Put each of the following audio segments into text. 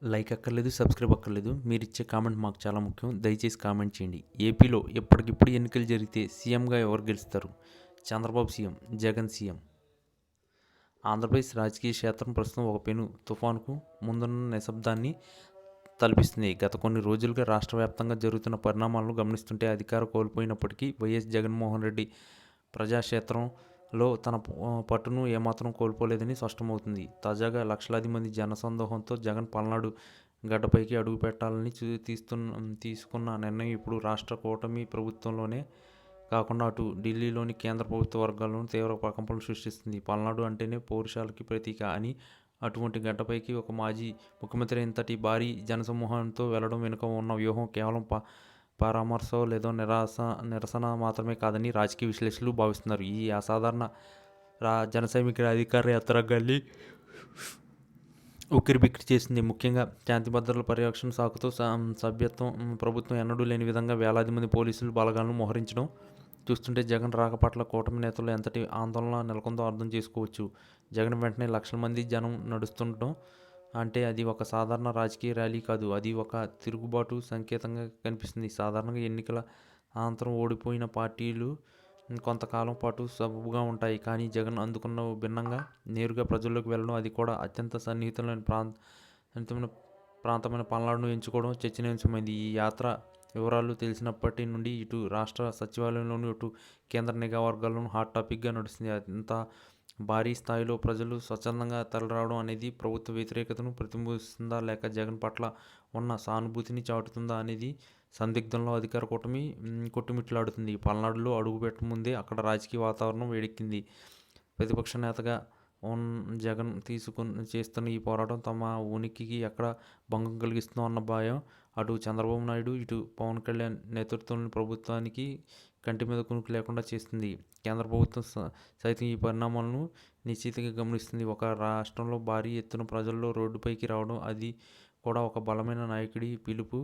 Like అక్కర్లేదు, subscribe అక్కర్లేదు. మీరిచ్చే కామెంట్ మాకు చాలా ముఖ్యం. దయచేసి కామెంట్ చేయండి. ఏపీలో ఎప్పటికిప్పుడు ఎన్నికలు జరిగితే సీఎంగా ఎవరు గెలుస్తారు? Chandrababu CM, Jagan CM. ఆంధ్రప్రదేశ్ రాజకీయ క్షేత్రం ప్రస్తుతం ఒక పెను తుఫానుకు ముందున్న నిశ్శబ్దాన్ని తలపిస్తుంది. గత కొన్ని రోజులుగా రాష్ట్ర వ్యాప్తంగా జరుగుతున్న పరిణామాలను గమనిస్తుంటే అధికారం కోల్పోయినప్పటికీ వైఎస్ జగన్మోహన్ రెడ్డి ప్రజాక్షేత్రంలో తన పట్టును ఏమాత్రం కోల్పోలేదని స్పష్టమవుతుంది. తాజాగా లక్షలాది మంది జనసందోహంతో జగన్ పల్నాడు గడ్డపైకి అడుగు పెట్టాలని తీసుకున్న నిర్ణయం ఇప్పుడు రాష్ట్ర కూటమి ప్రభుత్వంలోనే కాకుండా అటు ఢిల్లీలోని కేంద్ర ప్రభుత్వ వర్గాల్లోనూ తీవ్ర ప్రకంపనలు సృష్టిస్తుంది. పల్నాడు అంటేనే పౌరుషాలకి ప్రతీక అని అటువంటి గడ్డపైకి ఒక మాజీ ముఖ్యమంత్రి ఇంతటి భారీ జనసమూహంతో వెళ్లడం వెనుక ఉన్న వ్యూహం కేవలం పరామర్శ లేదా నిరసన మాత్రమే కాదని రాజకీయ విశ్లేషకులు భావిస్తున్నారు. ఈ అసాధారణ జనసైనికుల అధికార యంత్రాంగాన్ని ఉక్కిరిబిక్కిరి చేసింది. ముఖ్యంగా శాంతి భద్రతల పరిరక్షణ శాఖతో సభ్యత్వం ప్రభుత్వం ఎన్నడూ లేని విధంగా వేలాది మంది పోలీసులు బలగాలను మోహరించడం చూస్తుంటే జగన్ రాక పట్ల కూటమి నేతలు ఎంతటి ఆందోళన నెలకొందో అర్థం చేసుకోవచ్చు. జగన్ వెంటనే లక్షల మంది జనం నడుస్తుండటం అంటే అది ఒక సాధారణ రాజకీయ ర్యాలీ కాదు, అది ఒక తిరుగుబాటు సంకేతంగా కనిపిస్తుంది. సాధారణంగా ఎన్నికల అనంతరం ఓడిపోయిన పార్టీలు కొంతకాలం పాటు సబబుగా ఉంటాయి. కానీ జగన్ అందుకున్న భిన్నంగా నేరుగా ప్రజల్లోకి వెళ్ళడం, అది కూడా అత్యంత సన్నిహితమైన ప్రాంతమైన పల్నాడును ఎంచుకోవడం చర్చనీయాంశమైంది. ఈ యాత్ర వివరాలు తెలిసినప్పటి నుండి ఇటు రాష్ట్ర సచివాలయంలోనూ ఇటు కేంద్ర నిఘా వర్గాల్లోనూ హాట్ టాపిక్గా నడుస్తుంది. అంత భారీ స్థాయిలో ప్రజలు స్వచ్ఛందంగా తరలిరావడం అనేది ప్రభుత్వ వ్యతిరేకతను ప్రతిబింబిస్తుందా లేక జగన్ పట్ల ఉన్న సానుభూతిని చాటుతుందా అనేది సందిగ్ధంలో అధికార కూటమి కొట్టుమిట్లాడుతుంది. పల్నాడులో అడుగుపెట్టముందే అక్కడ రాజకీయ వాతావరణం వేడెక్కింది. ప్రతిపక్ష నేతగా జగన్ చేస్తున్న ఈ పోరాటం తమ ఉనికికి ఎక్కడ భంగం కలిగిస్తుందో అన్న భయం అటు చంద్రబాబు నాయుడు ఇటు పవన్ కళ్యాణ్ నేతృత్వంలోని ప్రభుత్వానికి కంటి మీద కునుకు లేకుండా చేస్తుంది. కేంద్ర ప్రభుత్వం సైతం ఈ పరిణామాలను నిశ్చితంగా గమనిస్తుంది. ఒక రాష్ట్రంలో భారీ ఎత్తున ప్రజల్లో రోడ్డుపైకి రావడం, అది కూడా ఒక బలమైన నాయకుడి పిలుపు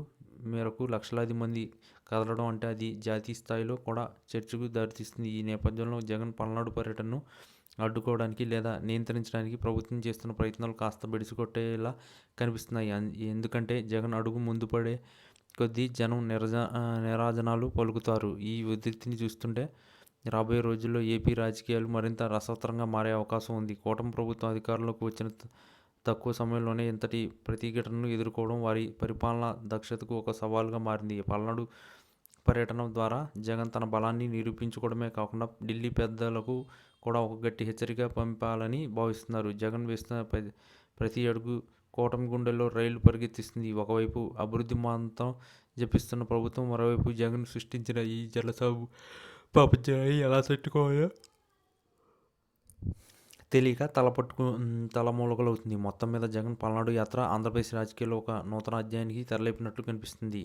మేరకు లక్షలాది మంది కదలడం అంటే అది జాతీయ స్థాయిలో కూడా చర్చకు దారితీస్తుంది. ఈ నేపథ్యంలో జగన్ పల్నాడు పర్యటనను అడ్డుకోవడానికి లేదా నియంత్రించడానికి ప్రభుత్వం చేస్తున్న ప్రయత్నాలు కాస్త బెడిసికొట్టేలా కనిపిస్తున్నాయి. ఎందుకంటే జగన్ అడుగు ముందు పడే కొద్దీ జనం నిరాజనాలు పలుకుతారు. ఈ ఉధృతిని చూస్తుంటే రాబోయే రోజుల్లో ఏపీ రాజకీయాలు మరింత రసవత్తరంగా మారే అవకాశం ఉంది. కూటమి ప్రభుత్వం అధికారంలోకి వచ్చిన తక్కువ సమయంలోనే ఇంతటి ప్రతిఘటనను ఎదుర్కోవడం వారి పరిపాలనా దక్షతకు ఒక సవాలుగా మారింది. పల్నాడు పర్యటన ద్వారా జగన్ తన బలాన్ని నిరూపించుకోవడమే కాకుండా ఢిల్లీ పెద్దలకు కూడా ఒక గట్టి హెచ్చరిక పంపాలని భావిస్తున్నారు. జగన్ వేస్తున్న ప్రతి అడుగు కూటమి గుండెల్లో రైలు పరిగెత్తిస్తుంది. ఒకవైపు అభివృద్ధి మంత్రం జపిస్తున్న ప్రభుత్వం, మరోవైపు జగన్ సృష్టించిన ఈ జలసాగు ప్రపంచాన్ని ఎలా తట్టుకోవాలో తెలియక తలమూలకలవుతుంది. మొత్తం మీద జగన్ పల్నాడు యాత్ర ఆంధ్రప్రదేశ్ రాజకీయాల్లో ఒక నూతన అధ్యాయానికి తెరలేపినట్లు కనిపిస్తుంది.